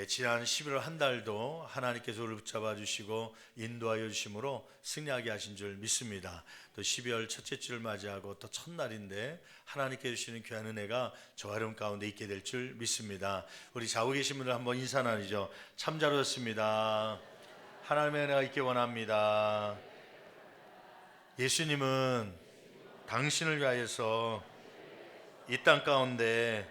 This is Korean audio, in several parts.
지난 11월 한 달도 하나님께서 우리를 붙잡아 주시고 인도하여 주심으로 승리하게 하신 줄 믿습니다. 또 12월 첫째 주를 맞이하고 또 첫날인데 하나님께 주시는 귀한 은혜가 저와 여러분 가운데 있게 될 줄 믿습니다. 우리 자고 계신 분들 한번 인사 나누죠. 참 잘 오셨습니다. 하나님의 은혜가 있기 원합니다. 예수님은 당신을 위하여서 이 땅 가운데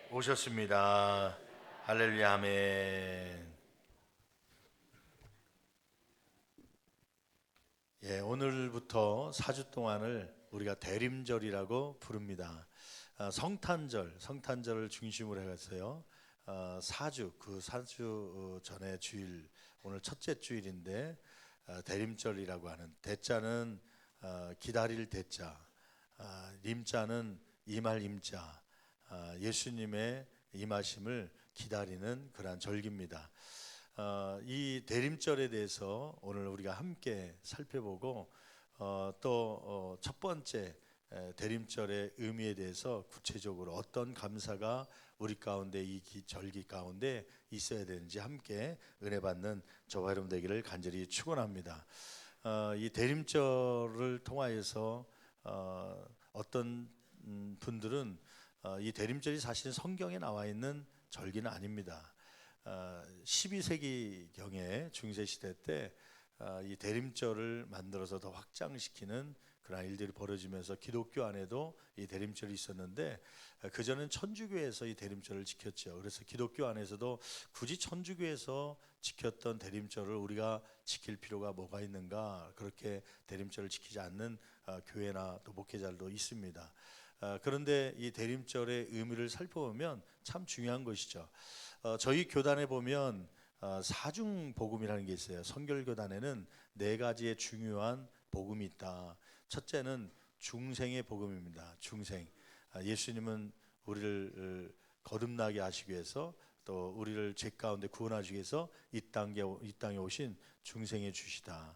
오셨습니다. 할렐루야, 아멘. 오늘부터 4주 동안을 우리가 대림절이라고 부릅니다. 성탄절을 중심으로 해서요. 4주, 그 4주 전에 주일, 오늘 첫째 주일인데 대림절이라고 하는, 대자는 기다릴 대자, 림자는 임할 임자, 예수님의 임하심을 기다리는 그러한 절기입니다. 이 대림절에 대해서 오늘 우리가 함께 살펴보고 또 첫 번째 대림절의 의미에 대해서 구체적으로 어떤 감사가 우리 가운데 이 절기 가운데 있어야 되는지 함께 은혜 받는 저와 여러분 되기를 간절히 축원합니다. 이 대림절을 통하여서 어떤 분들은 이 대림절이 사실 성경에 나와 있는 절기는 아닙니다. 12세기경에 중세시대 때 이 대림절을 만들어서 더 확장시키는 그런 일들이 벌어지면서 기독교 안에도 이 대림절이 있었는데 그전엔 천주교에서 이 대림절을 지켰죠. 그래서 기독교 안에서도 굳이 천주교에서 지켰던 대림절을 우리가 지킬 필요가 뭐가 있는가, 그렇게 대림절을 지키지 않는 교회나 또 목회자들도 있습니다. 그런데 이 대림절의 의미를 살펴보면 참 중요한 것이죠. 저희 교단에 보면 사중 복음이라는 게 있어요. 성결교단에는 네 가지의 중요한 복음이 있다. 첫째는 중생의 복음입니다. 중생. 예수님은 우리를 거듭나게 하시기 위해서, 또 우리를 죄 가운데 구원하시기 위해서 이 땅에 오신 중생의 주시다.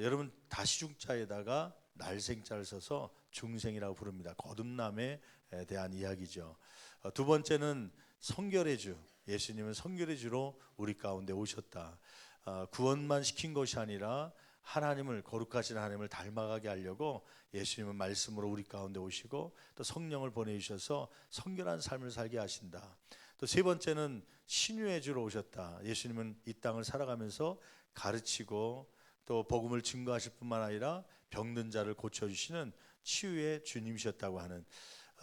여러분, 다시중자에다가 날생자를 써서 중생이라고 부릅니다. 거듭남에 대한 이야기죠. 두 번째는 성결의 주. 예수님은 성결의 주로 우리 가운데 오셨다. 구원만 시킨 것이 아니라 하나님을, 거룩하신 하나님을 닮아가게 하려고 예수님은 말씀으로 우리 가운데 오시고 또 성령을 보내주셔서 성결한 삶을 살게 하신다. 또 세 번째는 신유의 주로 오셨다. 예수님은 이 땅을 살아가면서 가르치고 또 복음을 증거하실 뿐만 아니라 병든 자를 고쳐주시는 치유의 주님이셨다고 하는,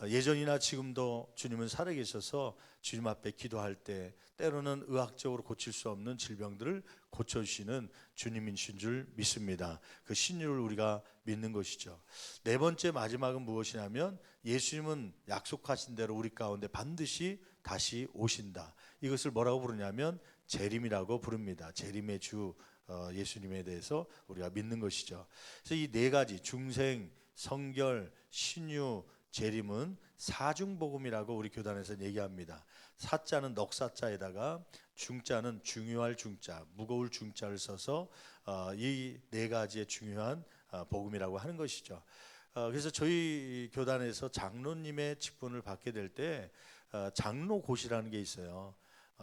예전이나 지금도 주님은 살아계셔서 주님 앞에 기도할 때 때로는 의학적으로 고칠 수 없는 질병들을 고쳐주시는 주님이신 줄 믿습니다. 그 신유를 우리가 믿는 것이죠. 네 번째, 마지막은 무엇이냐면 예수님은 약속하신 대로 우리 가운데 반드시 다시 오신다. 이것을 뭐라고 부르냐면 재림이라고 부릅니다. 재림의 주 예수님에 대해서 우리가 믿는 것이죠. 그래서 이 네 가지, 중생, 성결, 신유, 재림은 사중복음이라고 우리 교단에서 얘기합니다. 사자는 넉사자에다가 중자는 중요할 중자, 무거울 중자를 써서 이 네 가지의 중요한 복음이라고 하는 것이죠. 그래서 저희 교단에서 장로님의 직분을 받게 될 때 장로고시라는 게 있어요.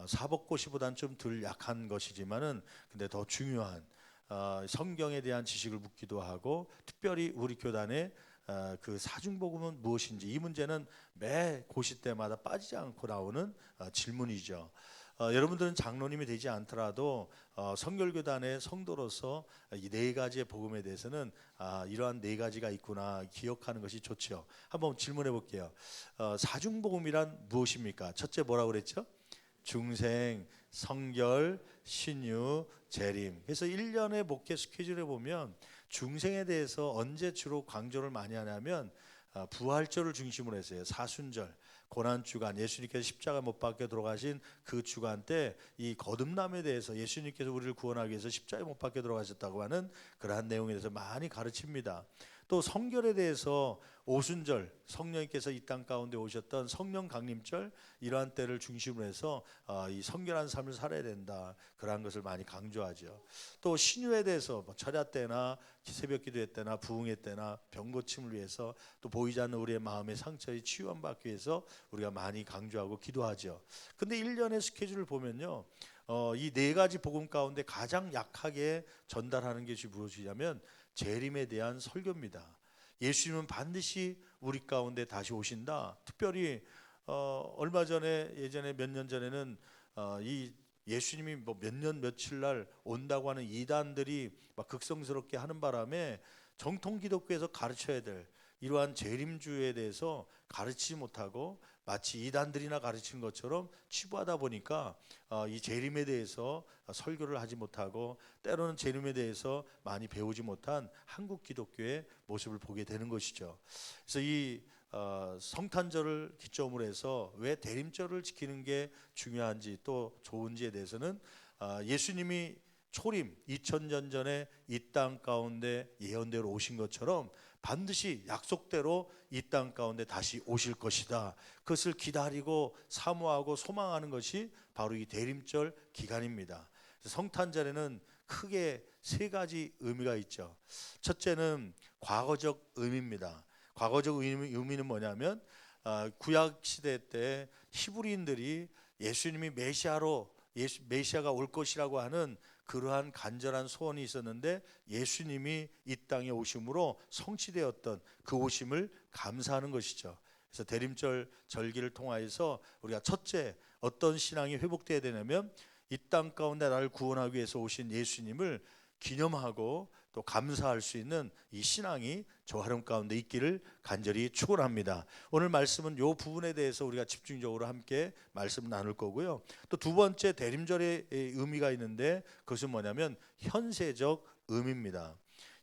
사법고시보다는 좀 덜 약한 것이지만은 근데 더 중요한, 성경에 대한 지식을 묻기도 하고, 특별히 우리 교단의 그 사중복음은 무엇인지, 이 문제는 매 고시 때마다 빠지지 않고 나오는 질문이죠. 여러분들은 장로님이 되지 않더라도 성결교단의 성도로서 이 네 가지의 복음에 대해서는 이러한 네 가지가 있구나 기억하는 것이 좋죠. 한번 질문해 볼게요. 사중복음이란 무엇입니까? 첫째 뭐라고 그랬죠? 중생, 성결, 신유, 재림. 그래서 1년의 목회 스케줄에 보면 중생에 대해서 언제 주로 강조를 많이 하냐면 부활절을 중심으로 했어요. 사순절, 고난주간, 예수님께서 십자가 못 박혀 돌아가신 그 주간 때 이 거듭남에 대해서, 예수님께서 우리를 구원하기 위해서 십자가에 못 박혀 돌아가셨다고 하는 그러한 내용에 대해서 많이 가르칩니다. 또 성결에 대해서 오순절 성령님께서 이 땅 가운데 오셨던 성령 강림절 이러한 때를 중심으로 해서 이 성결한 삶을 살아야 된다 그러한 것을 많이 강조하죠. 또 신유에 대해서 철야 때나 새벽 기도회 때나 부흥회 때나 병 고침을 위해서 또 보이지 않는 우리의 마음의 상처의 치유받기 위해서 우리가 많이 강조하고 기도하죠. 근데 1년의 스케줄을 보면요, 이 네 가지 복음 가운데 가장 약하게 전달하는 것이 무엇이냐면 재림에 대한 설교입니다. 예수님은 반드시 우리 가운데 다시 오신다. 특별히 얼마 전에 예전에 몇 년 전에는 이 예수님이 뭐 몇 년 며칠 날 온다고 하는 이단들이 막 극성스럽게 하는 바람에 정통 기독교에서 가르쳐야 될 이러한 재림주에 대해서 가르치지 못하고 마치 이단들이나 가르치는 것처럼 치부하다 보니까 이 재림에 대해서 설교를 하지 못하고 때로는 재림에 대해서 많이 배우지 못한 한국 기독교의 모습을 보게 되는 것이죠. 그래서 이 성탄절을 기점으로 해서 왜 대림절을 지키는 게 중요한지 또 좋은지에 대해서는 예수님이 초림 2000년 전에 이 땅 가운데 예언대로 오신 것처럼 반드시 약속대로 이 땅 가운데 다시 오실 것이다. 그것을 기다리고 사모하고 소망하는 것이 바로 이 대림절 기간입니다. 성탄절에는 크게 세 가지 의미가 있죠. 첫째는 과거적 의미입니다. 과거적 의미는 뭐냐면 구약 시대 때 히브리인들이 예수님이 메시아가 올 것이라고 하는 그러한 간절한 소원이 있었는데 예수님이 이 땅에 오심으로 성취되었던 그 오심을 감사하는 것이죠. 그래서 대림절 절기를 통하여서 우리가 첫째 어떤 신앙이 회복되어야 되냐면 이 땅 가운데 나를 구원하기 위해서 오신 예수님을 기념하고 또 감사할 수 있는 이 신앙이 저 하름 가운데 있기를 간절히 축원합니다. 오늘 말씀은 이 부분에 대해서 우리가 집중적으로 함께 말씀 나눌 거고요. 또 두 번째 대림절의 의미가 있는데 그것은 뭐냐면 현세적 의미입니다.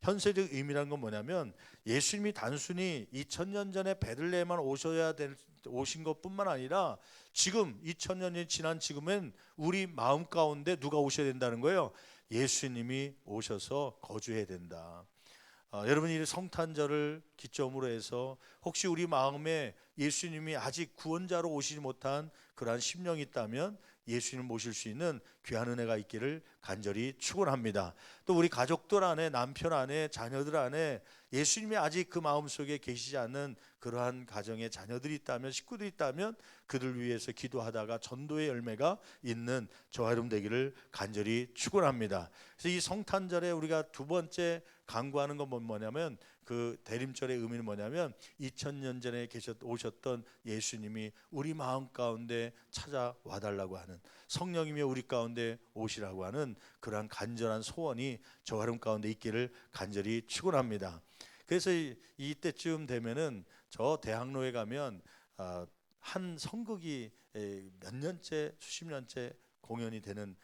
현세적 의미라는 건 뭐냐면 예수님이 단순히 2000년 전에 베들레헴만 오신 것뿐만 아니라 지금 2000년이 지난 지금은 우리 마음 가운데 누가 오셔야 된다는 거예요. 예수님이 오셔서 거주해야 된다. 여러분이 이 성탄절을 기점으로 해서 혹시 우리 마음에 예수님이 아직 구원자로 오시지 못한 그러한 심령이 있다면 예수님을 모실 수 있는 귀한 은혜가 있기를 간절히 축원합니다. 또 우리 가족들 안에 남편 안에 자녀들 안에 예수님이 아직 그 마음속에 계시지 않는 그러한 가정의 자녀들이 있다면 식구들이 있다면 그들 위해서 기도하다가 전도의 열매가 있는 저와 여러분 되기를 간절히 축원합니다. 그래서 이 성탄절에 우리가 두 번째 강구하는 건 뭐냐면 그 대림절의 의미는 뭐냐면 2000년 전에 오셨던 예수님이 우리 마음 가운데 찾아와 달라고 하는 성령님이 우리 가운데 오시라고 하는 그러한 간절한 소원이 저와 여러분 가운데 있기를 간절히 축원합니다. 그래서 이때쯤 되면은 저 대학로에 가면 한 선극이 몇 년째 수십 년째 공연이 되는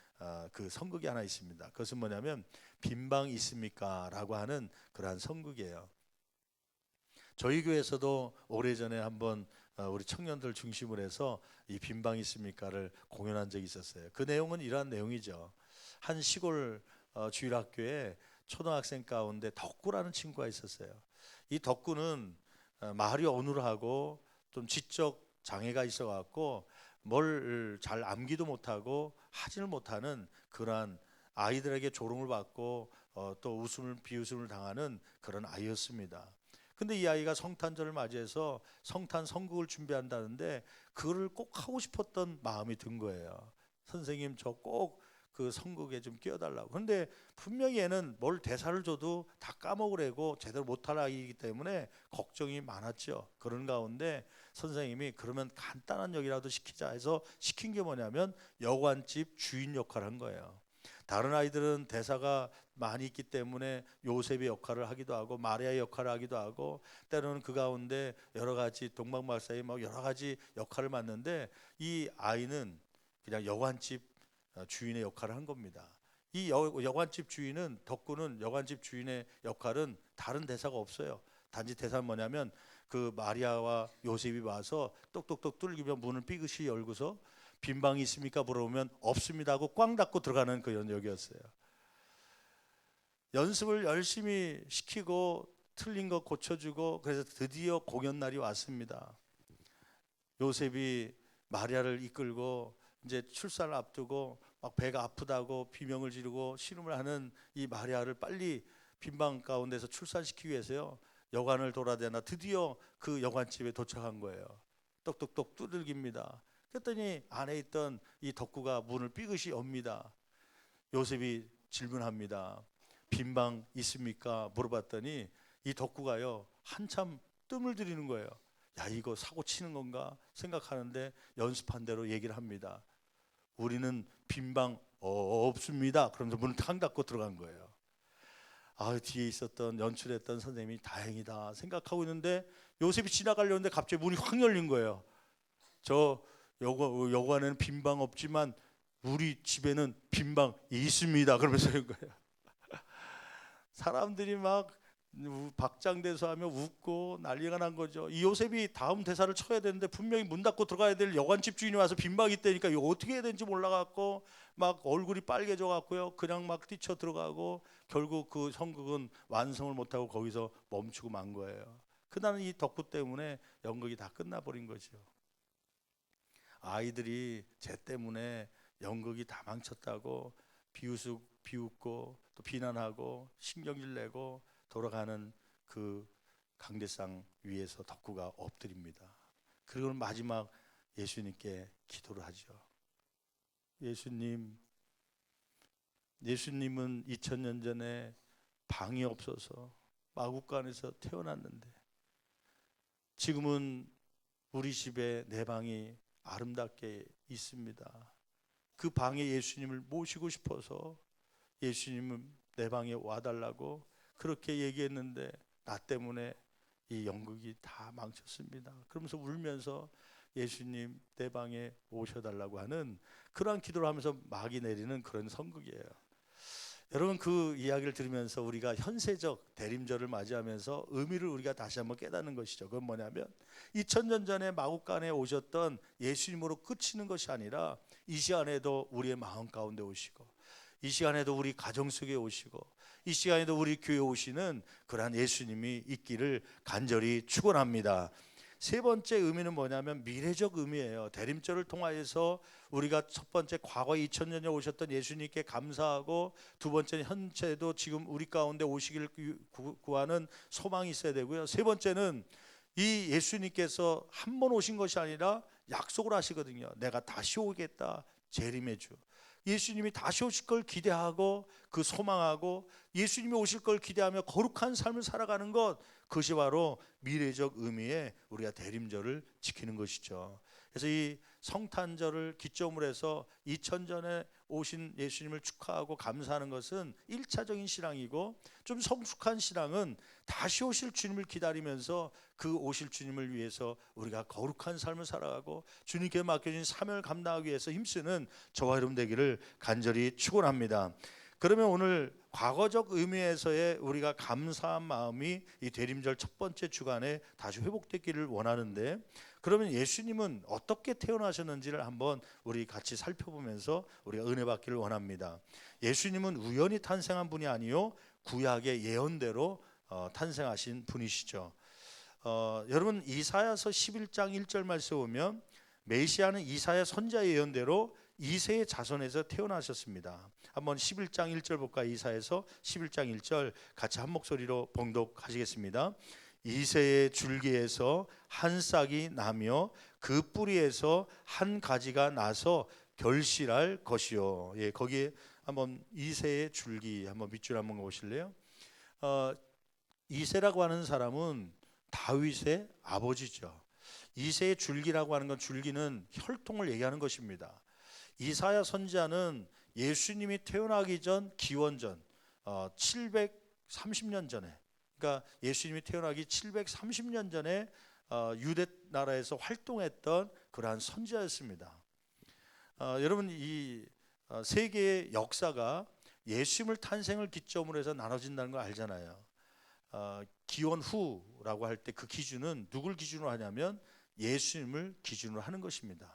그 선극이 하나 있습니다. 그것은 뭐냐면 빈방 있습니까? 라고 하는 그러한 선극이에요. 저희 교회에서도 오래전에 한번 우리 청년들 중심으로 해서 이 빈방 있습니까를 공연한 적이 있었어요. 그 내용은 이러한 내용이죠. 한 시골 주일학교에 초등학생 가운데 덕구라는 친구가 있었어요. 이 덕구는 말이 어눌하고 좀 지적 장애가 있어갖고 뭘 잘 암기도 못하고 하지를 못하는 그러한 아이들에게 조롱을 받고 또 비웃음을 당하는 그런 아이였습니다. 근데 이 아이가 성탄절을 맞이해서 성탄 선곡을 준비한다는데 그거를 꼭 하고 싶었던 마음이 든 거예요. 선생님 저 꼭 그 선곡에 좀 끼워달라고. 그런데 분명히 얘는 뭘 대사를 줘도 다 까먹으려고 제대로 못할 아이이기 때문에 걱정이 많았죠. 그런 가운데 선생님이 그러면 간단한 역이라도 시키자 해서 시킨 게 뭐냐면 여관집 주인 역할을 한 거예요. 다른 아이들은 대사가 많이 있기 때문에 요셉의 역할을 하기도 하고 마리아의 역할을 하기도 하고 때로는 그 가운데 여러 가지 동방박사의 여러 가지 역할을 맡는데 이 아이는 그냥 여관집 주인의 역할을 한 겁니다. 이 여관집 주인은 덕구는 여관집 주인의 역할은 다른 대사가 없어요. 단지 대사는 뭐냐면 그 마리아와 요셉이 와서 똑똑똑 뚫기면 문을 삐끗이 열고서 빈방이 있습니까? 물어보면 없습니다 하고 꽝 닫고 들어가는 그 연역이었어요. 연습을 열심히 시키고 틀린 거 고쳐주고, 그래서 드디어 공연 날이 왔습니다. 요셉이 마리아를 이끌고 이제 출산을 앞두고 막 배가 아프다고 비명을 지르고 신음을 하는 이 마리아를 빨리 빈방 가운데서 출산시키기 위해서요, 여관을 돌아다녀 드디어 그 여관집에 도착한 거예요. 똑똑똑 두들깁니다. 그랬더니 안에 있던 이 덕구가 문을 삐긋이 엽니다. 요셉이 질문합니다. 빈방 있습니까? 물어봤더니 이 덕구가요, 한참 뜸을 들이는 거예요. 야, 이거 사고 치는 건가 생각하는데 연습한 대로 얘기를 합니다. 우리는 빈방 없습니다. 그러면서 문을 탕 닫고 들어간 거예요. 아, 뒤에 있었던 연출했던 선생님이 다행이다 생각하고 있는데 요셉이 지나가려는데 갑자기 문이 확 열린 거예요. 저 여관에는 빈방 없지만 우리 집에는 빈방 있습니다. 그러면서 이런 거예요. 사람들이 막 박장대소하며 웃고 난리가 난 거죠. 이 요셉이 다음 대사를 쳐야 되는데 분명히 문 닫고 들어가야 될 여관집 주인이 와서 빈방이 있다니까 이거 어떻게 해야 되는지 몰라갖고 막 얼굴이 빨개져 갖고요, 그냥 막 뛰쳐 들어가고 결국 그 성극은 완성을 못하고 거기서 멈추고 만 거예요. 그날은 이 덕후 때문에 연극이 다 끝나버린 거죠. 아이들이 쟤 때문에 연극이 다 망쳤다고 비웃고 또 비난하고 신경질 내고 돌아가는 그 강대상 위에서 덕후가 엎드립니다. 그리고 마지막 예수님께 기도를 하죠. 예수님은 2000년 전에 방이 없어서 마구간에서 태어났는데 지금은 우리 집에 내 방이 아름답게 있습니다. 그 방에 예수님을 모시고 싶어서 예수님은 내 방에 와달라고 그렇게 얘기했는데 나 때문에 이 연극이 다 망쳤습니다. 그러면서 울면서 예수님 내 방에 오셔달라고 하는 그러한 기도를 하면서 막이 내리는 그런 선극이에요. 여러분, 그 이야기를 들으면서 우리가 현세적 대림절을 맞이하면서 의미를 우리가 다시 한번 깨닫는 것이죠. 그건 뭐냐면 2000년 전에 마구간에 오셨던 예수님으로 끝이는 것이 아니라 이 시간에도 우리의 마음 가운데 오시고 이 시간에도 우리 가정 속에 오시고 이 시간에도 우리 교회에 오시는 그러한 예수님이 있기를 간절히 축원합니다. 세 번째 의미는 뭐냐면 미래적 의미예요. 대림절을 통하여서 우리가 첫 번째 과거 2000년 전에 오셨던 예수님께 감사하고, 두 번째는 현재도 지금 우리 가운데 오시기를 구하는 소망이 있어야 되고요. 세 번째는 이 예수님께서 한 번 오신 것이 아니라 약속을 하시거든요. 내가 다시 오겠다, 재림의 주. 예수님이 다시 오실 걸 기대하고 그 소망하고 예수님이 오실 걸 기대하며 거룩한 삶을 살아가는 것, 그것이 바로 미래적 의미의 우리가 대림절을 지키는 것이죠. 그래서 이 성탄절을 기점으로 해서 2000전에 오신 예수님을 축하하고 감사하는 것은 1차적인 신앙이고, 좀 성숙한 신앙은 다시 오실 주님을 기다리면서 그 오실 주님을 위해서 우리가 거룩한 삶을 살아가고 주님께 맡겨진 사명을 감당하기 위해서 힘쓰는 저와 여러분 되기를 간절히 축원합니다. 그러면 오늘 과거적 의미에서의 우리가 감사한 마음이 이 대림절 첫 번째 주간에 다시 회복되기를 원하는데, 그러면 예수님은 어떻게 태어나셨는지를 한번 우리 같이 살펴보면서 우리가 은혜 받기를 원합니다. 예수님은 우연히 탄생한 분이 아니요 구약의 예언대로 탄생하신 분이시죠. 여러분, 이사야서 11장 1절 말씀 보면 메시아는 이사야 선지자의 예언대로 이새의 자손에서 태어나셨습니다. 한번 11장 1절 볼까요? 이사야서 11장 1절 같이 한 목소리로 봉독하시겠습니다. 이새의 줄기에서 한 싹이 나며 그 뿌리에서 한 가지가 나서 결실할 것이요. 예, 거기에 한번 이새의 줄기 한번 밑줄 한번 보실래요? 이새라고 하는 사람은 다윗의 아버지죠. 이새의 줄기라고 하는 건, 줄기는 혈통을 얘기하는 것입니다. 이사야 선지자는 예수님이 태어나기 전 기원전 730년 전에, 그러니까 예수님이 태어나기 730년 전에 유대 나라에서 활동했던 그러한 선지자였습니다. 여러분, 이 세계의 역사가 예수님을 탄생을 기점으로 해서 나눠진다는 걸 알잖아요. 기원 후라고 할 때 그 기준은 누굴 기준으로 하냐면 예수님을 기준으로 하는 것입니다.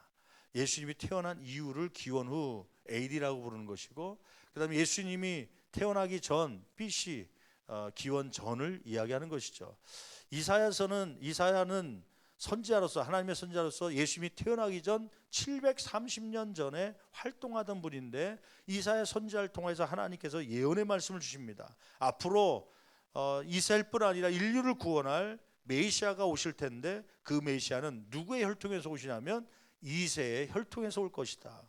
예수님이 태어난 이유를 기원 후 AD라고 부르는 것이고, 그 다음에 예수님이 태어나기 전 BC 기원 전을 이야기하는 것이죠. 이사야는 선지자로서, 하나님의 선지자로서 예수님이 태어나기 전 730년 전에 활동하던 분인데, 이사야 선지자를 통해서 하나님께서 예언의 말씀을 주십니다. 앞으로 이스라엘뿐 아니라 인류를 구원할 메시아가 오실 텐데, 그 메시아는 누구의 혈통에서 오시냐면 이새의 혈통에서 올 것이다.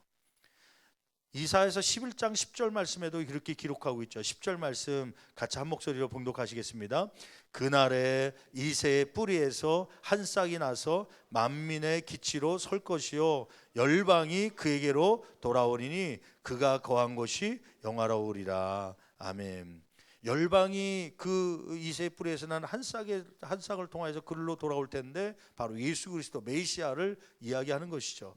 이사야서 11장 10절 말씀에도 이렇게 기록하고 있죠. 10절 말씀 같이 한 목소리로 봉독하시겠습니다. 그날에 이새의 뿌리에서 한 싹이 나서 만민의 기치로 설 것이요, 열방이 그에게로 돌아오리니 그가 거한 곳이 영화로우리라. 아멘. 열방이 그 이새의 뿌리에서 난 한 싹을 통해서 그리로 돌아올 텐데, 바로 예수 그리스도 메시아를 이야기하는 것이죠.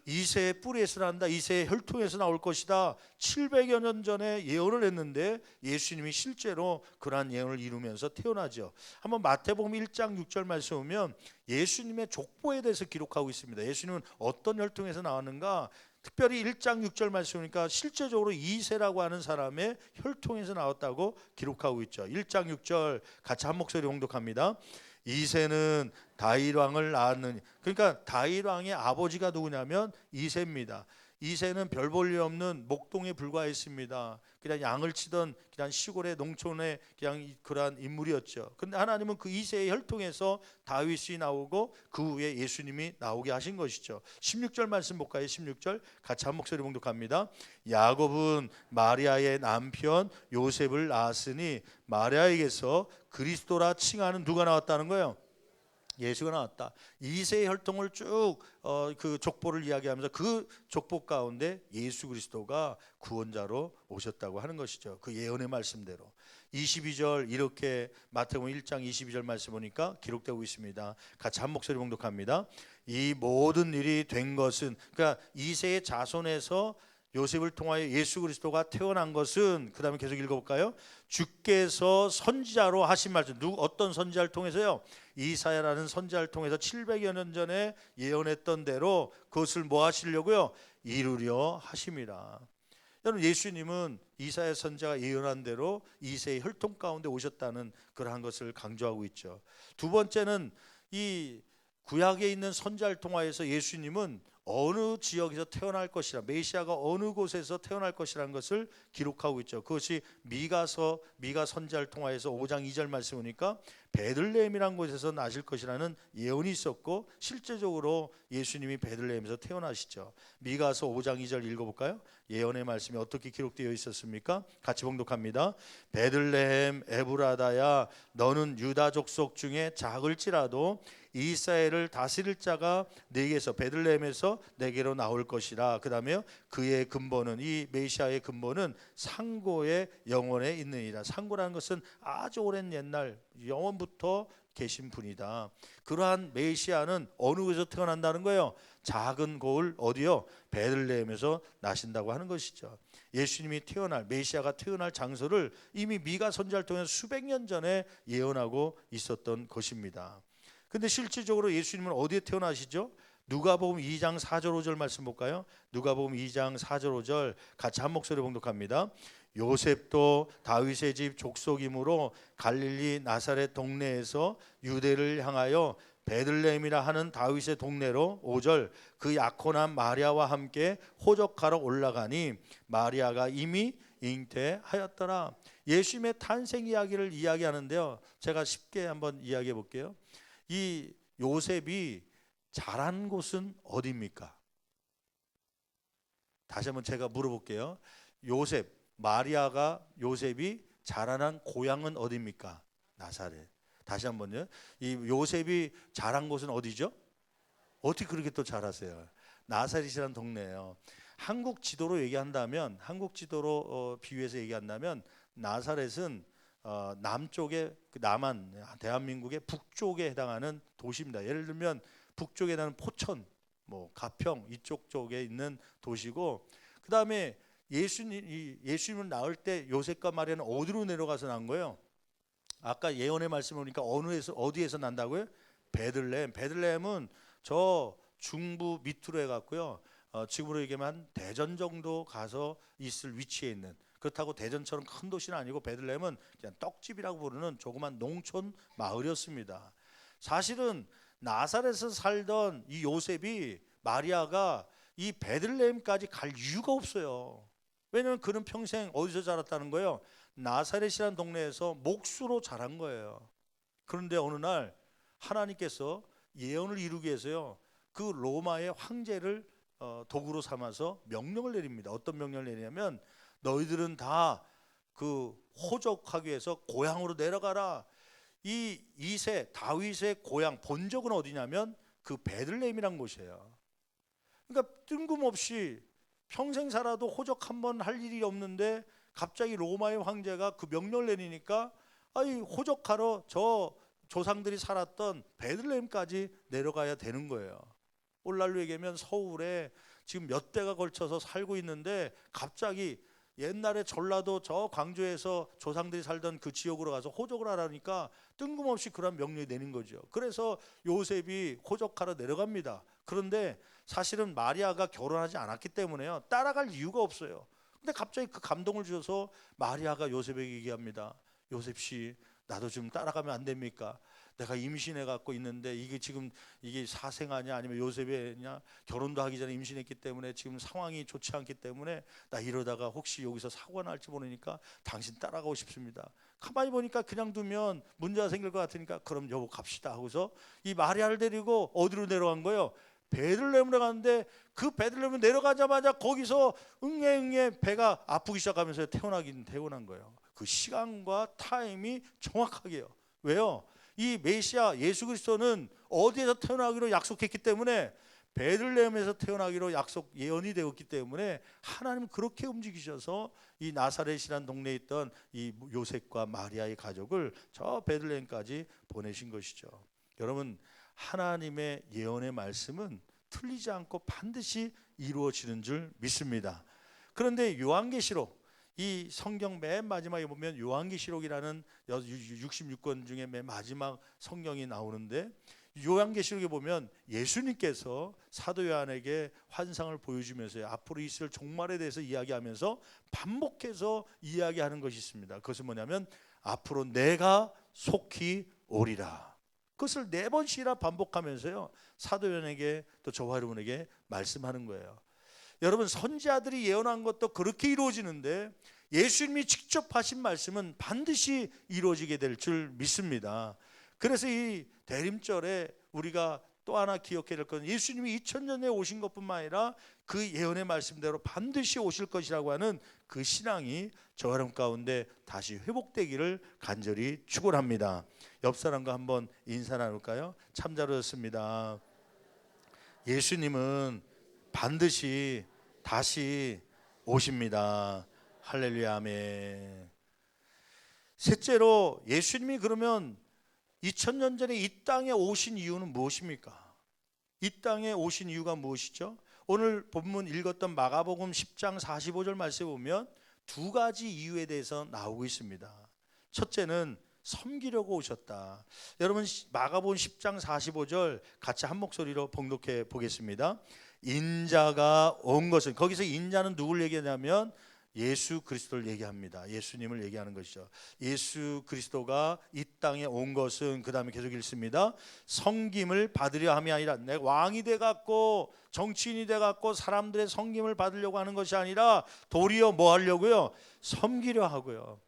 이새의 뿌리에서 난다, 이새의 혈통에서 나올 것이다. 700여 년 전에 예언을 했는데 예수님이 실제로 그러한 예언을 이루면서 태어나죠. 한번 마태복음 1장 6절 말씀 보면 예수님의 족보에 대해서 기록하고 있습니다. 예수님은 어떤 혈통에서 나왔는가? 특별히 1장 6절 말씀이니까 실제적으로 이새라고 하는 사람의 혈통에서 나왔다고 기록하고 있죠. 1장 6절 같이 한 목소리 봉독합니다. 이새는 다윗 왕을 낳았느니, 그러니까 다윗 왕의 아버지가 누구냐면 이새입니다. 이새는 별 볼 일 없는 목동에 불과했습니다. 그냥 양을 치던 그냥 시골의 농촌의 그냥 그러한 인물이었죠. 그런데 하나님은 그 이새의 혈통에서 다윗이 나오고 그 후에 예수님이 나오게 하신 것이죠. 16절 말씀 볼까요? 16절 같이 한 목소리 봉독합니다. 야곱은 마리아의 남편 요셉을 낳았으니 마리아에게서 그리스도라 칭하는 누가 나왔다는 거예요? 예수가 나왔다. 이새의 혈통을 쭉 그 족보를 이야기하면서 그 족보 가운데 예수 그리스도가 구원자로 오셨다고 하는 것이죠. 그 예언의 말씀대로. 22절 이렇게 마태복음 1장 22절 말씀 보니까 기록되고 있습니다. 같이 한 목소리 봉독합니다. 이 모든 일이 된 것은, 그러니까 이새의 자손에서 요셉을 통하여 예수 그리스도가 태어난 것은, 그 다음에 계속 읽어볼까요? 주께서 선지자로 하신 말씀, 어떤 선지자를 통해서요? 이사야라는 선지자를 통해서 700여 년 전에 예언했던 대로 그것을 뭐 하시려고요? 이루려 하심이라. 여러분, 예수님은 이사야 선지자가 예언한 대로 이새의 혈통 가운데 오셨다는 그러한 것을 강조하고 있죠. 두 번째는 이 구약에 있는 선지자를 통하여서 예수님은 어느 지역에서 태어날 것이라, 메시아가 어느 곳에서 태어날 것이라는 것을 기록하고 있죠. 그것이 미가 선지자를 통하여서 5장 2절 말씀 보니까 베들레헴이라는 곳에서 나실 것이라는 예언이 있었고, 실제적으로 예수님이 베들레헴에서 태어나시죠. 미가서 5장 2절 읽어볼까요? 예언의 말씀이 어떻게 기록되어 있었습니까? 같이 봉독합니다. 베들레헴 에브라다야, 너는 유다 족속 중에 작을지라도 이스라엘을 다스릴 자가 네게서, 베들레헴에서 네게로 나올 것이라. 그 다음에 그의 근본은, 이 메시아의 근본은 상고의 영원에 있느니라. 상고라는 것은 아주 오랜 옛날 영원부터 계신 분이다. 그러한 메시아는 어느 곳에서 태어난다는 거예요? 작은 고을 어디요? 베들레헴에서 나신다고 하는 것이죠. 예수님이 태어날, 메시아가 태어날 장소를 이미 미가 선지자를 통해서 수백 년 전에 예언하고 있었던 것입니다. 근데 실질적으로 예수님은 어디에 태어나시죠? 누가복음 2장 4절 5절 말씀 볼까요? 누가복음 2장 4절 5절 같이 한 목소리 봉독합니다. 요셉도 다윗의 집 족속이므로 갈릴리 나사렛 동네에서 유대를 향하여 베들레헴이라 하는 다윗의 동네로 5절 그 약혼한 마리아와 함께 호적하러 올라가니 마리아가 이미 잉태하였더라. 예수님의 탄생 이야기를 이야기하는데요, 제가 쉽게 한번 이야기해 볼게요. 이 요셉이 자란 곳은 어디입니까? 다시 한번 제가 물어볼게요. 마리아가 요셉이 자라난 고향은 어디입니까? 나사렛. 다시 한번요. 이 요셉이 자란 곳은 어디죠? 어떻게 그렇게 또 잘하세요? 나사렛이라는 동네예요. 한국 지도로 얘기한다면, 한국 지도로 비유해서 얘기한다면 나사렛은 남쪽의 남한 대한민국의 북쪽에 해당하는 도시입니다. 예를 들면 북쪽에 해당하는 포천, 가평 이쪽 쪽에 있는 도시고, 그 다음에 예수님을 낳을 때 요셉과 마리아는 어디로 내려가서 난 거예요? 아까 예언의 말씀 보니까 어디에서 난다고요? 베들레헴. 베들레헴은 저 중부 밑으로 해갖고요. 지금으로 얘기하면 대전 정도 가서 있을 위치에 있는, 그렇다고 대전처럼 큰 도시는 아니고 베들레헴은 그냥 떡집이라고 부르는 조그만 농촌 마을이었습니다. 사실은 나사렛에서 살던 이 요셉이 마리아가 이 베들레헴까지 갈 이유가 없어요. 왜냐하면 그는 평생 어디서 자랐다는 거예요? 나사렛이라는 동네에서 목수로 자란 거예요. 그런데 어느 날 하나님께서 예언을 이루기 위해서요, 그 로마의 황제를 도구로 삼아서 명령을 내립니다. 어떤 명령을 내리냐면 너희들은 다 그 호적하기 위해서 고향으로 내려가라. 이 2세 다윗의 고향 본적은 어디냐면 그 베들레헴이란 곳이에요. 그러니까 뜬금없이 평생 살아도 호적 한 번 할 일이 없는데 갑자기 로마의 황제가 그 명령을 내리니까 아이 호적하러 저 조상들이 살았던 베들레헴까지 내려가야 되는 거예요. 오늘날로 얘기하면 서울에 지금 몇 대가 걸쳐서 살고 있는데 갑자기 옛날에 전라도 저 광주에서 조상들이 살던 그 지역으로 가서 호적을 하라니까 뜬금없이 그런 명령이 내린 거죠. 그래서 요셉이 호적하러 내려갑니다. 그런데 사실은 마리아가 결혼하지 않았기 때문에요, 따라갈 이유가 없어요. 근데 갑자기 그 감동을 주셔서 마리아가 요셉에게 얘기합니다. 요셉 씨, 나도 좀 따라가면 안 됩니까? 내가 임신해 갖고 있는데 이게 지금 이게 사생아냐 아니면 요셉이냐, 결혼도 하기 전에 임신했기 때문에 지금 상황이 좋지 않기 때문에 나 이러다가 혹시 여기서 사고가 날지 모르니까 당신 따라가고 싶습니다. 가만히 보니까 그냥 두면 문제가 생길 것 같으니까 그럼 여보 갑시다 하고서 이 마리아를 데리고 어디로 내려간 거예요? 베들레헴으로 갔는데 그 베들레헴으로 내려가자마자 거기서 응애 배가 아프기 시작하면서 태어난 거예요. 그 시간과 타임이 정확하게요. 왜요? 이 메시아 예수 그리스도는 어디에서 태어나기로 약속했기 때문에, 베들레헴에서 태어나기로 예언이 되었기 때문에 하나님은 그렇게 움직이셔서 이 나사렛이라는 동네에 있던 이 요셉과 마리아의 가족을 저 베들레헴까지 보내신 것이죠. 여러분, 하나님의 예언의 말씀은 틀리지 않고 반드시 이루어지는 줄 믿습니다. 그런데 요한계시록, 이 성경 맨 마지막에 보면 요한계시록이라는 66권 중에 맨 마지막 성경이 나오는데, 요한계시록에 보면 예수님께서 사도 요한에게 환상을 보여주면서 앞으로 있을 종말에 대해서 이야기하면서 반복해서 이야기하는 것이 있습니다. 그것은 뭐냐면 앞으로 내가 속히 오리라. 그것을 4번씩이나 반복하면서요, 사도 요한에게 또 저와 여러분에게 말씀하는 거예요. 여러분, 선지자들이 예언한 것도 그렇게 이루어지는데 예수님이 직접 하신 말씀은 반드시 이루어지게 될 줄 믿습니다. 그래서 이 대림절에 우리가 또 하나 기억해야 될 것은 예수님이 2000년 전에 오신 것뿐만 아니라 그 예언의 말씀대로 반드시 오실 것이라고 하는 그 신앙이 저와 여러분 가운데 다시 회복되기를 간절히 축원합니다. 옆 사람과 한번 인사 나눌까요? 참 잘 오셨습니다. 예수님은 반드시 다시 오십니다. 할렐루야, 아멘. 셋째로, 예수님이 그러면 2000년 전에 이 땅에 오신 이유는 무엇입니까? 이 땅에 오신 이유가 무엇이죠? 오늘 본문 읽었던 마가복음 10장 45절 말씀에 보면 2가지 이유에 대해서 나오고 있습니다. 첫째는 섬기려고 오셨다. 여러분, 마가복음 10장 45절 같이 한 목소리로 봉독해 보겠습니다. 인자가 온 것은, 거기서 인자는 누굴 얘기하냐면 예수 그리스도를 얘기합니다. 예수님을 얘기하는 것이죠. 예수 그리스도가 이 땅에 온 것은, 그 다음에 계속 읽습니다. 섬김을 받으려 함이 아니라, 내가 왕이 돼갖고 정치인이 돼갖고 사람들의 섬김을 받으려고 하는 것이 아니라 도리어 뭐 하려고요? 섬기려 하고요.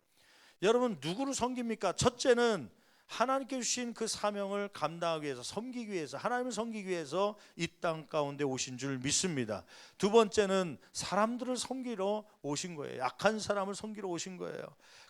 여러분, 누구를 섬깁니까? 첫째는 하나님께 주신 그 사명을 감당하기 위해서, 섬기기 위해서, 하나님을 섬기기 위해서 이 땅 가운데 오신 줄 믿습니다. 두 번째는 사람들을 섬기러 오신 거예요. 약한 사람을 섬기러 오신 거예요.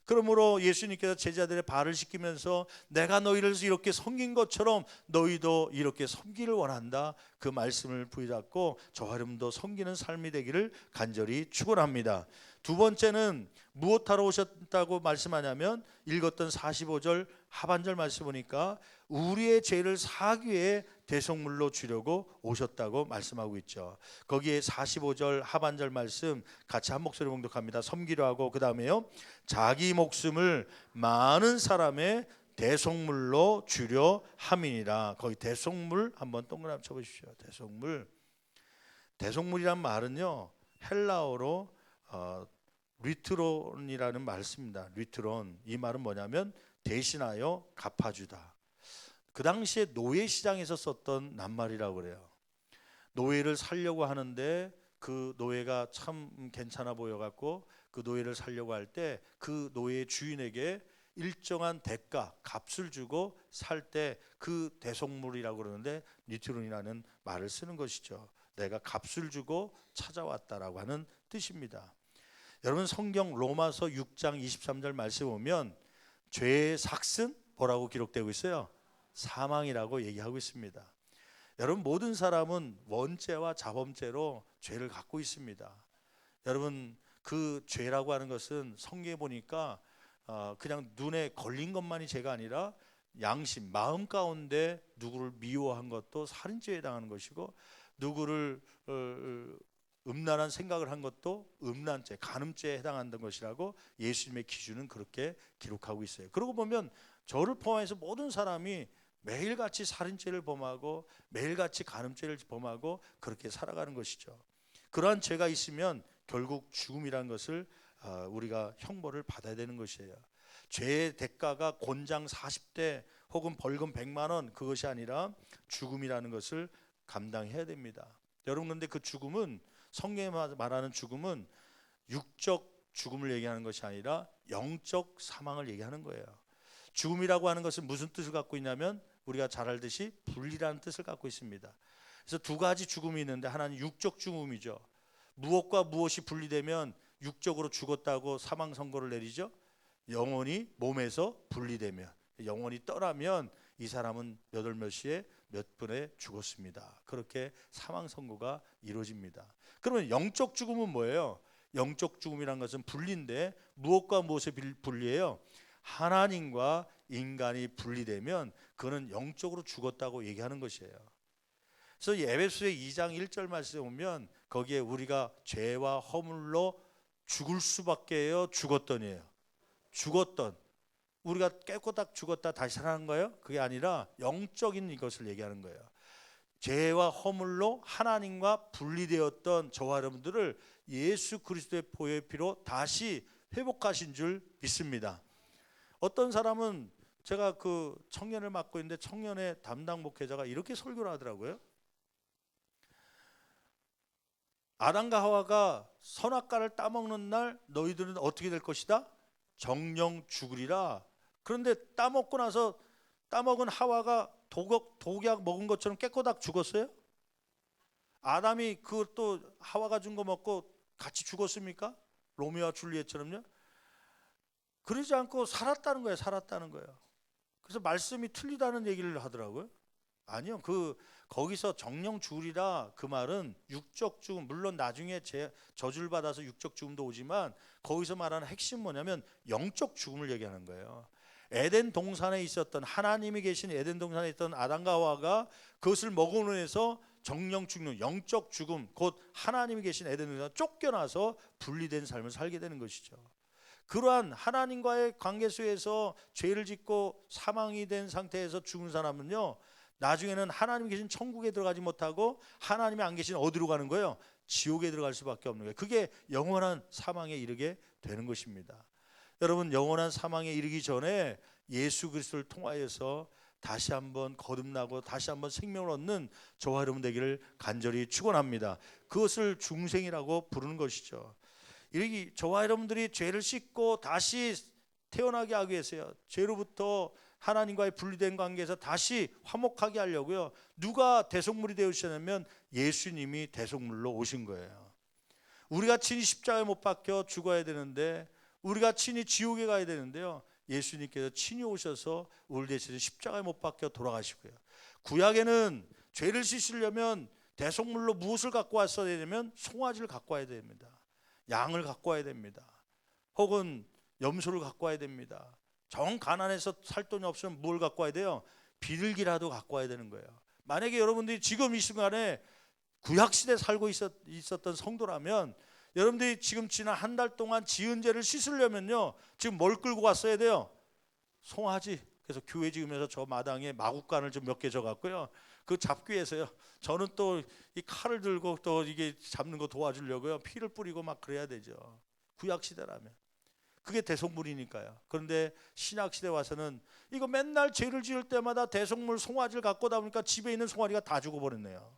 그러므로 예수님께서 제자들의 발을 씻기면서 내가 너희를 이렇게 섬긴 것처럼 너희도 이렇게 섬기를 원한다, 그 말씀을 부여잡고 저와 여러분도 섬기는 삶이 되기를 간절히 축원합니다. 두 번째는 무엇하러 오셨다고 말씀하냐면, 읽었던 45절 하반절 말씀 보니까 우리의 죄를 사하기 위해 대속물로 주려고 오셨다고 말씀하고 있죠. 거기에 45절 하반절 말씀 같이 한 목소리 봉독합니다. 섬기려 하고, 그 다음에요, 자기 목숨을 많은 사람의 대속물로 주려 함이니라. 거기 대속물 한번 동그라미 쳐보십시오. 대속물. 대속물이란 말은요, 헬라어로 리트론이라는 말을 씁니다. 리트론, 이 말은 뭐냐면 대신하여 갚아주다. 그 당시에 노예 시장에서 썼던 낱말이라고 그래요. 노예를 살려고 하는데 그 노예가 참 괜찮아 보여갖고 그 노예를 살려고 할 때 그 노예의 주인에게 일정한 대가, 값을 주고 살 때 그 대속물이라고 그러는데 리트론이라는 말을 쓰는 것이죠. 내가 값을 주고 찾아왔다라고 하는 뜻입니다. 여러분, 성경 로마서 6장 23절 말씀 보면 죄의 삭은 뭐라고 기록되고 있어요? 사망이라고 얘기하고 있습니다. 여러분, 모든 사람은 원죄와 자범죄로 죄를 갖고 있습니다. 여러분, 그 죄라고 하는 것은 성경에 보니까 그냥 눈에 걸린 것만이 죄가 아니라 양심, 마음 가운데 누구를 미워한 것도 살인죄에 해당하는 것이고, 누구를 음란한 생각을 한 것도 음란죄, 간음죄에 해당한다는 것이라고 예수님의 기준은 그렇게 기록하고 있어요. 그러고 보면 저를 포함해서 모든 사람이 매일같이 살인죄를 범하고 매일같이 간음죄를 범하고 그렇게 살아가는 것이죠. 그러한 죄가 있으면 결국 죽음이라는 것을 우리가 형벌을 받아야 되는 것이에요. 죄의 대가가 곤장 40대 혹은 벌금 100만 원, 그것이 아니라 죽음이라는 것을 감당해야 됩니다. 여러분, 근데 그 죽음은, 성경에 말하는 죽음은 육적 죽음을 얘기하는 것이 아니라 영적 사망을 얘기하는 거예요. 죽음이라고 하는 것은 무슨 뜻을 갖고 있냐면 우리가 잘 알듯이 분리라는 뜻을 갖고 있습니다. 그래서 두 가지 죽음이 있는데, 하나는 육적 죽음이죠. 무엇과 무엇이 분리되면 육적으로 죽었다고 사망 선고를 내리죠. 영혼이 몸에서 분리되면, 영혼이 떠나면 이 사람은 몇 월 몇 시에 몇 분에 죽었습니다. 그렇게 사망 선고가 이루어집니다. 그러면 영적 죽음은 뭐예요? 영적 죽음이란 것은 분리인데 무엇과 무엇에 분리해요? 하나님과 인간이 분리되면 그는 영적으로 죽었다고 얘기하는 것이에요. 그래서 에베소서 2장 1절 말씀에 보면 거기에 우리가 죄와 허물로 죽을 수밖에요, 죽었던이에요. 죽었던, 우리가 깨꼬닥 죽었다 다시 살아난 거예요? 그게 아니라 영적인 이것을 얘기하는 거예요. 죄와 허물로 하나님과 분리되었던 저와 여러분들을 예수 그리스도의 보혈 피로 다시 회복하신 줄 믿습니다. 어떤 사람은, 제가 그 청년을 맡고 있는데 청년의 담당 목회자가 이렇게 설교를 하더라고요. 아담과 하와가 선악과를 따먹는 날 너희들은 어떻게 될 것이다? 정령 죽으리라. 그런데 따먹고 나서 따먹은 하와가 독약 먹은 것처럼 깨꼬닥 죽었어요? 아담이 그것도 하와가 준 거 먹고 같이 죽었습니까? 로미오와 줄리엣처럼요? 그러지 않고 살았다는 거예요. 살았다는 거예요. 그래서 말씀이 틀리다는 얘기를 하더라고요. 아니요, 거기서 정령 죽으리라, 그 말은 육적 죽음, 물론 나중에 저주를 받아서 육적 죽음도 오지만 거기서 말하는 핵심 뭐냐면 영적 죽음을 얘기하는 거예요. 에덴 동산에 있었던, 하나님이 계신 에덴 동산에 있던 아담과 하와가 그것을 먹음으로 해서 정령 죽는 영적 죽음, 곧 하나님이 계신 에덴 동산에 쫓겨나서 분리된 삶을 살게 되는 것이죠. 그러한 하나님과의 관계 속에서 죄를 짓고 사망이 된 상태에서 죽은 사람은요, 나중에는 하나님이 계신 천국에 들어가지 못하고 하나님이 안 계신 어디로 가는 거예요? 지옥에 들어갈 수밖에 없는 거예요. 그게 영원한 사망에 이르게 되는 것입니다. 여러분, 영원한 사망에 이르기 전에 예수 그리스도를 통하여서 다시 한번 거듭나고 다시 한번 생명을 얻는 저와 여러분 되기를 간절히 축원합니다. 그것을 중생이라고 부르는 것이죠. 이렇게 저와 여러분들이 죄를 씻고 다시 태어나게 하기 위해서요, 죄로부터 하나님과의 분리된 관계에서 다시 화목하게 하려고요, 누가 대속물이 되어주셨냐면 예수님이 대속물로 오신 거예요. 우리가 친히 십자가에 못 박혀 죽어야 되는데, 우리가 친히 지옥에 가야 되는데요, 예수님께서 친히 오셔서 우리 대신에 십자가에 못 박혀 돌아가시고요. 구약에는 죄를 씻으려면 대속물로 무엇을 갖고 왔어야 되냐면 송아지를 갖고 와야 됩니다. 양을 갖고 와야 됩니다. 혹은 염소를 갖고 와야 됩니다. 정 가난해서 살 돈이 없으면 뭘 갖고 와야 돼요? 비둘기라도 갖고 와야 되는 거예요. 만약에 여러분들이 지금 이 순간에 구약시대에 살고 있었던 성도라면, 여러분들이 지금 지난 한 달 동안 지은 죄를 씻으려면요, 지금 뭘 끌고 왔어야 돼요? 송아지. 그래서 교회 지으면서 저 마당에 마구간을 좀 몇 개 져갖고요, 그 잡기 위해서요, 저는 또 이 칼을 들고 또 이게 잡는 거 도와주려고요, 피를 뿌리고 막 그래야 되죠. 구약 시대라면. 그게 대속물이니까요. 그런데 신약 시대 와서는 이거 맨날 죄를 지을 때마다 대속물 송아지를 갖고 다 보니까 집에 있는 송아지가 다 죽어버렸네요.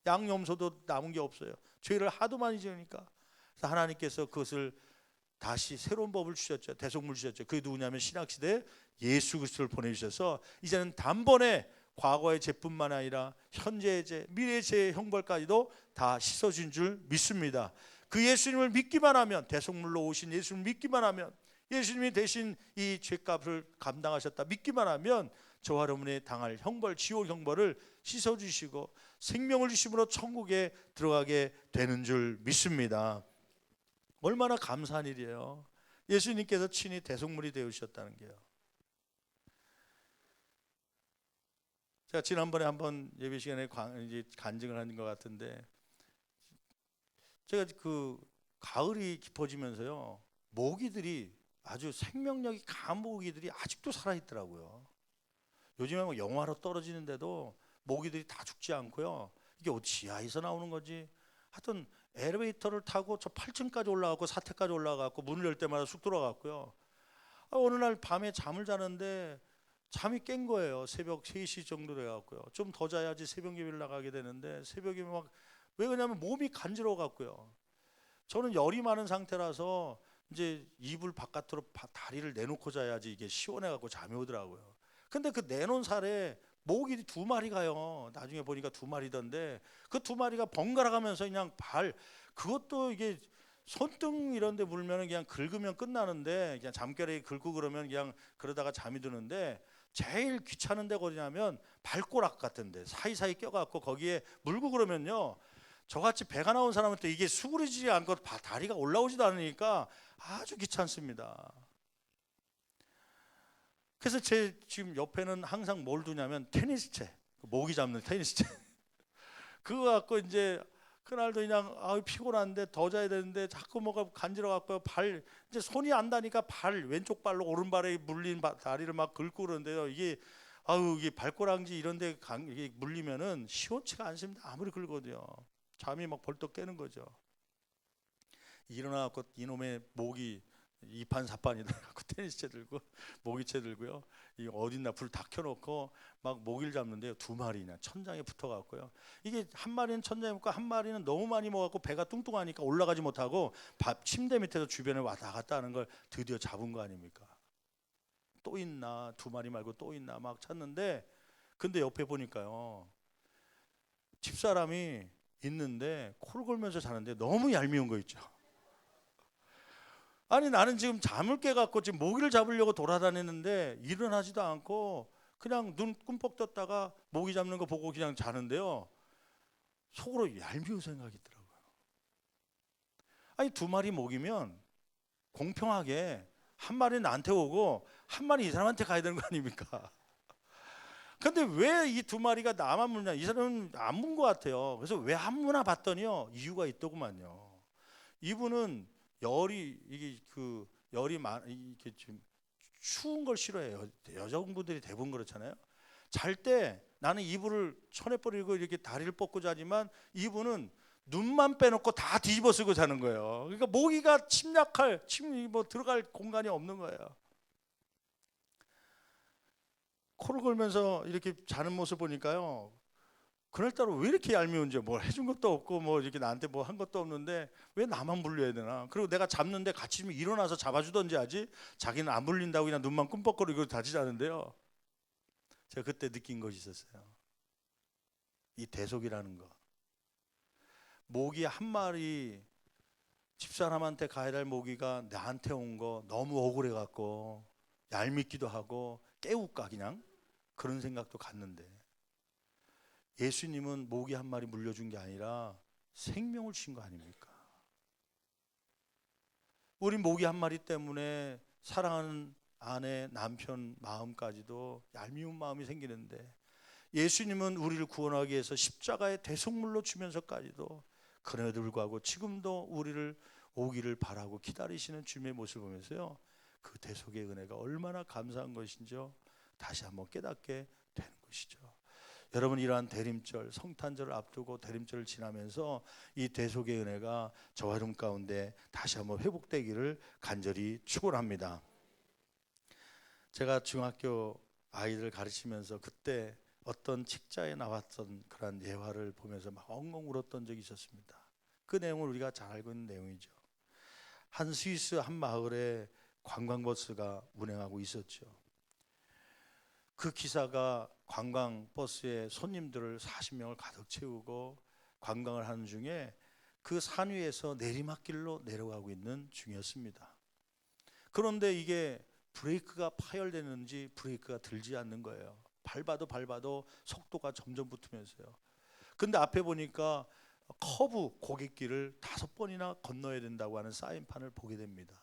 양념소도 남은 게 없어요. 죄를 하도 많이 지으니까. 그래서 하나님께서 그것을 다시 새로운 법을 주셨죠. 대속물 주셨죠. 그게 누구냐면 신약 시대에 예수 그리스도를 보내주셔서 이제는 단번에 과거의 죄뿐만 아니라 현재의 죄, 미래의 죄의 형벌까지도 다 씻어준 줄 믿습니다. 그 예수님을 믿기만 하면, 대속물로 오신 예수님을 믿기만 하면, 예수님이 대신 이 죄값을 감당하셨다 믿기만 하면 저와 여러분이 당할 형벌, 지옥 형벌을 씻어주시고 생명을 주심으로 천국에 들어가게 되는 줄 믿습니다. 얼마나 감사한 일이에요. 예수님께서 친히 대속물이 되어주셨다는 게요. 제가 지난번에 한번 예배 시간에 간증을 한 것 같은데, 제가 그 가을이 깊어지면서요, 모기들이 아주 생명력이 강한 모기들이 아직도 살아있더라고요. 요즘에 뭐 영하로 떨어지는데도 모기들이 다 죽지 않고요. 이게 어디 지하에서 나오는 거지? 하여튼 엘리베이터를 타고 저 8층까지 올라가고 사택까지 올라가고 문을 열 때마다 쑥 들어갔고요. 어느 날 밤에 잠을 자는데 잠이 깬 거예요. 새벽 3시 정도 돼갖고요. 좀 더 자야지 새벽 예배를 나가게 되는데 새벽에 막, 왜 그러냐면 몸이 간지러워 갖고요. 저는 열이 많은 상태라서 이제 이불 바깥으로 다리를 내놓고 자야지 이게 시원해 갖고 잠이 오더라고요. 근데 그 내놓은 살에 모기 2마리가요. 나중에 보니까 2마리던데 그 2마리가 번갈아 가면서 그냥 그것도 이게 손등 이런 데 물면 그냥 긁으면 끝나는데, 그냥 잠결에 긁고 그러면 그냥 그러다가 잠이 드는데, 제일 귀찮은 데가 어디냐면 발꼬락 같은데 사이사이 껴갖고 거기에 물고 그러면요, 저같이 배가 나온 사람한테 이게 수그러지지 않고 다리가 올라오지도 않으니까 아주 귀찮습니다. 그래서 제 지금 옆에는 항상 뭘 두냐면 테니스채, 모기 잡는 테니스채 그거 갖고 이제 그날도 그냥 피곤한데 더 자야 되는데 자꾸 뭐가 간지러 갖고 이제 손이 안 닿으니까 왼쪽 발로 오른발에 물린 다리를 막 긁고 그러는데요. 이게 이게 발꼬랑지 이런데 이게 물리면은 시원치가 않습니다. 아무리 긁어도요. 잠이 막 벌떡 깨는 거죠. 일어나 갖고 이놈의 모기 이판사판이다 갖고 테니스채 들고 모기채 들고요. 이 어딨나 불 다 켜놓고 막 모기를 잡는데요. 2마리나 천장에 붙어갖고요. 이게 한 마리는 천장에 붙고 한 마리는 너무 많이 먹어갖고 배가 뚱뚱하니까 올라가지 못하고 침대 밑에서 주변에 왔다 갔다 하는 걸 드디어 잡은 거 아닙니까? 또 있나, 2마리 말고 또 있나 막 찾는데, 근데 옆에 보니까요, 집사람이 있는데 코를 골면서 자는데 너무 얄미운 거 있죠. 아니 나는 지금 잠을 깨갖고 지금 모기를 잡으려고 돌아다니는데 일어나지도 않고 그냥 눈 꿈뻑 떴다가 모기 잡는 거 보고 그냥 자는데요, 속으로 얄미운 생각이 있더라고요. 아니 2마리 모기면 공평하게 한 마리는 나한테 오고 한 마리 이 사람한테 가야 되는 거 아닙니까? 근데 왜 이 2마리가 나만 물냐? 이 사람은 안 문 것 같아요. 그래서 왜 안 무나 봤더니요, 이유가 있더구만요. 이분은 이게 좀 추운 걸 싫어해요. 여자분들이 대부분 그렇잖아요. 잘 때 나는 이불을 쳐내버리고 이렇게 다리를 뻗고 자지만 이분은 눈만 빼놓고 다 뒤집어 쓰고 자는 거예요. 그러니까 모기가 들어갈 공간이 없는 거예요. 코를 골면서 이렇게 자는 모습 보니까요, 그날따라 왜 이렇게 얄미운지, 뭘 해준 것도 없고 뭐 이렇게 나한테 뭐 한 것도 없는데 왜 나만 물려야 되나? 그리고 내가 잡는데 같이 좀 일어나서 잡아주던지 하지, 자기는 안 물린다고 그냥 눈만 꿈뻑거리고 다시 자는데요. 제가 그때 느낀 것이 있었어요. 이 대속이라는 거. 모기 한 마리, 집사람한테 가야 될 모기가 나한테 온 거 너무 억울해 갖고 얄밉기도 하고 깨울까 그냥 그런 생각도 갔는데, 예수님은 모기 한 마리 물려준 게 아니라 생명을 주신 거 아닙니까? 우리 모기 한 마리 때문에 사랑하는 아내, 남편 마음까지도 얄미운 마음이 생기는데, 예수님은 우리를 구원하기 위해서 십자가의 대속물로 주면서까지도 그럼에도 불구하고 지금도 우리를 오기를 바라고 기다리시는 주님의 모습을 보면서요, 그 대속의 은혜가 얼마나 감사한 것인지요 다시 한번 깨닫게 되는 것이죠. 여러분, 이러한 대림절, 성탄절을 앞두고 대림절을 지나면서 이 대속의 은혜가 저와 여러분 가운데 다시 한번 회복되기를 간절히 축원합니다. 제가 중학교 아이들 가르치면서 그때 어떤 책자에 나왔던 그런 예화를 보면서 막 엉엉 울었던 적이 있었습니다. 그 내용을 우리가 잘 알고 있는 내용이죠. 한 스위스 한 마을에 관광버스가 운행하고 있었죠. 그 기사가 관광버스에 손님들을 40명을 가득 채우고 관광을 하는 중에 그 산 위에서 내리막길로 내려가고 있는 중이었습니다. 그런데 이게 브레이크가 파열되는지 브레이크가 들지 않는 거예요. 밟아도 속도가 점점 붙으면서요. 근데 앞에 보니까 커브 고갯길을 5번이나 건너야 된다고 하는 사인판을 보게 됩니다.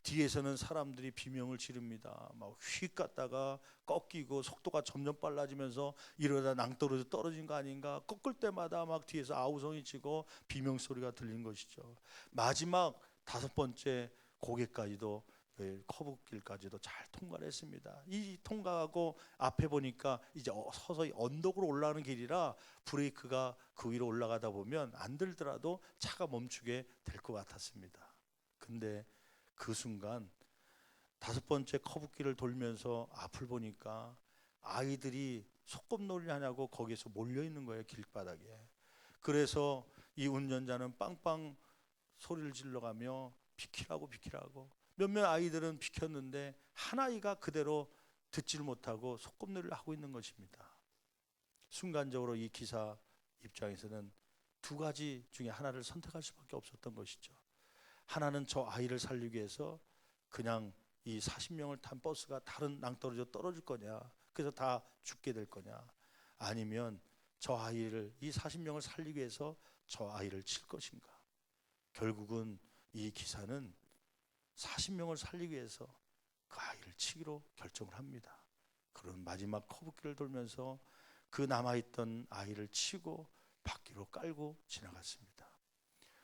뒤에서는 사람들이 비명을 지릅니다. 막 휙 갔다가 꺾이고 속도가 점점 빨라지면서 이러다 낭떠러지 떨어진 거 아닌가, 꺾을 때마다 막 뒤에서 아우성이 치고 비명 소리가 들린 것이죠. 마지막 5번째 고개까지도, 커브길까지도 잘 통과를 했습니다. 이 통과하고 앞에 보니까 이제 서서히 언덕으로 올라가는 길이라 브레이크가 그 위로 올라가다 보면 안 들더라도 차가 멈추게 될 것 같았습니다. 근데 그 순간 5번째 커브길을 돌면서 앞을 보니까 아이들이 소꿉놀이 하냐고 거기에서 몰려 있는 거예요, 길바닥에. 그래서 이 운전자는 빵빵 소리를 질러가며 비키라고 몇몇 아이들은 비켰는데 한 아이가 그대로 듣지를 못하고 소꿉놀이를 하고 있는 것입니다. 순간적으로 이 기사 입장에서는 2가지 중에 하나를 선택할 수밖에 없었던 것이죠. 하나는 저 아이를 살리기 위해서 그냥 이 40명을 탄 버스가 다른 낭떠러지로 떨어질 거냐, 그래서 다 죽게 될 거냐, 아니면 저 아이를, 이 40명을 살리기 위해서 저 아이를 칠 것인가. 결국은 이 기사는 40명을 살리기 위해서 그 아이를 치기로 결정을 합니다. 그런 마지막 커브길을 돌면서 그 남아있던 아이를 치고 바퀴로 깔고 지나갔습니다.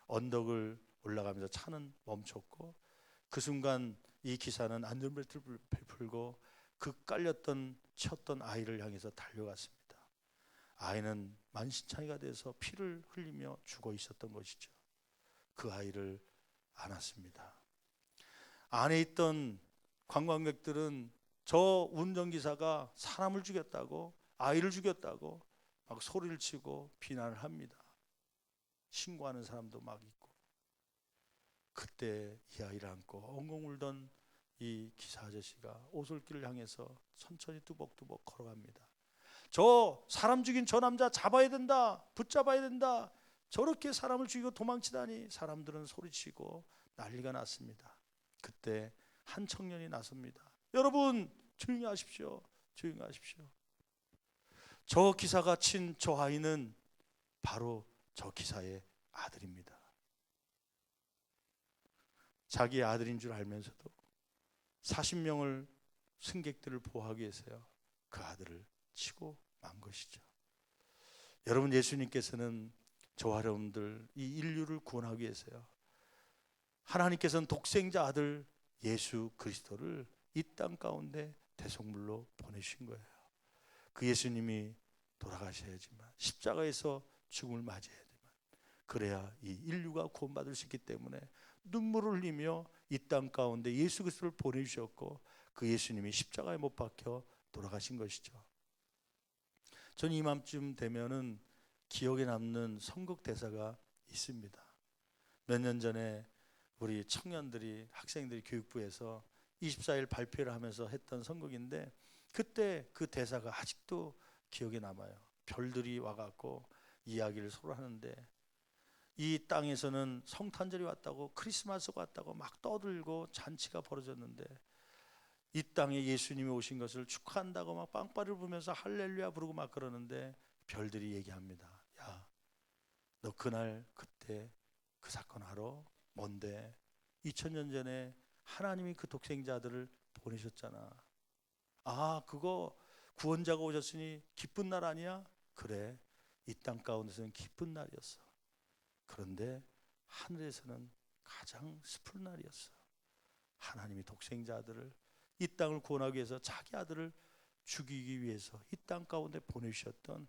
언덕을 올라가면서 차는 멈췄고 그 순간 이 기사는 안전벨트를 풀고 그 쳤던 아이를 향해서 달려갔습니다. 아이는 만신창이가 돼서 피를 흘리며 죽어 있었던 것이죠. 그 아이를 안았습니다. 안에 있던 관광객들은 저 운전기사가 사람을 죽였다고, 아이를 죽였다고 막 소리를 치고 비난을 합니다. 신고하는 사람도 막 있고. 그때 이 아이를 안고 엉엉 울던 이 기사 아저씨가 오솔길을 향해서 천천히 뚜벅뚜벅 걸어갑니다. 저 사람 죽인 저 남자 잡아야 된다, 붙잡아야 된다, 저렇게 사람을 죽이고 도망치다니. 사람들은 소리치고 난리가 났습니다. 그때 한 청년이 나섭니다. 여러분, 조용히 하십시오. 조용히 하십시오. 저 기사가 친 저 아이는 바로 저 기사의 아들입니다. 자기의 아들인 줄 알면서도 40명을 승객들을 보호하기 위해서요, 그 아들을 치고 만 것이죠. 여러분, 예수님께서는 저와 여러분들 이 인류를 구원하기 위해서요, 하나님께서는 독생자 아들 예수 그리스도를 이 땅 가운데 대속물로 보내신 거예요. 그 예수님이 돌아가셔야지만, 십자가에서 죽음을 맞이해야지만, 그래야 이 인류가 구원받을 수 있기 때문에 눈물을 흘리며 이 땅 가운데 예수 그리스도를 보내주셨고, 그 예수님이 십자가에 못 박혀 돌아가신 것이죠. 전 이맘쯤 되면은 기억에 남는 선곡 대사가 있습니다. 몇 년 전에 우리 청년들이, 학생들이 교육부에서 24일 발표를 하면서 했던 선곡인데, 그때 그 대사가 아직도 기억에 남아요. 별들이 와갖고 이야기를 서로 하는데, 이 땅에서는 성탄절이 왔다고, 크리스마스가 왔다고 막 떠들고 잔치가 벌어졌는데, 이 땅에 예수님이 오신 것을 축하한다고 막 빵빠를 부면서 할렐루야 부르고 막 그러는데, 별들이 얘기합니다. 야, 너 그날 그때 그 사건 알아? 뭔데? 2000년 전에 하나님이 그 독생자들을 보내셨잖아. 아, 그거 구원자가 오셨으니 기쁜 날 아니야? 그래, 이 땅 가운데서는 기쁜 날이었어. 그런데 하늘에서는 가장 슬픈 날이었어. 하나님이 독생자 아들을, 이 땅을 구원하기 위해서 자기 아들을 죽이기 위해서 이 땅 가운데 보내주셨던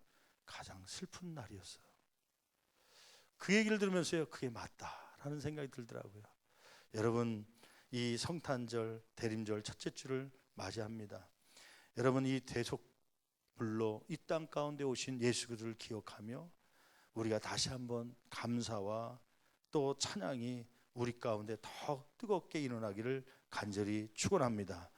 가장 슬픈 날이었어요. 그 얘기를 들으면서요, 그게 맞다라는 생각이 들더라고요. 여러분, 이 성탄절, 대림절 첫째 주를 맞이합니다. 여러분, 이 대속물로 이 땅 가운데 오신 예수 그리스도를 기억하며 우리가 다시 한번 감사와 또 찬양이 우리 가운데 더 뜨겁게 일어나기를 간절히 축원합니다.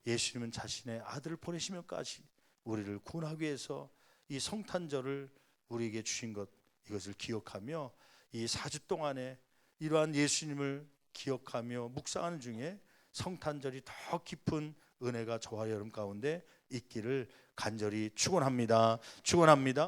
예수님은 자신의 아들을 보내시면까지 우리를 구원하기 위해서 이 성탄절을 우리에게 주신 것, 이것을 기억하며 이 4주 동안에 이러한 예수님을 기억하며 묵상하는 중에 성탄절이 더 깊은 은혜가 저와 여러분 가운데 있기를 간절히 축원합니다. 축원합니다.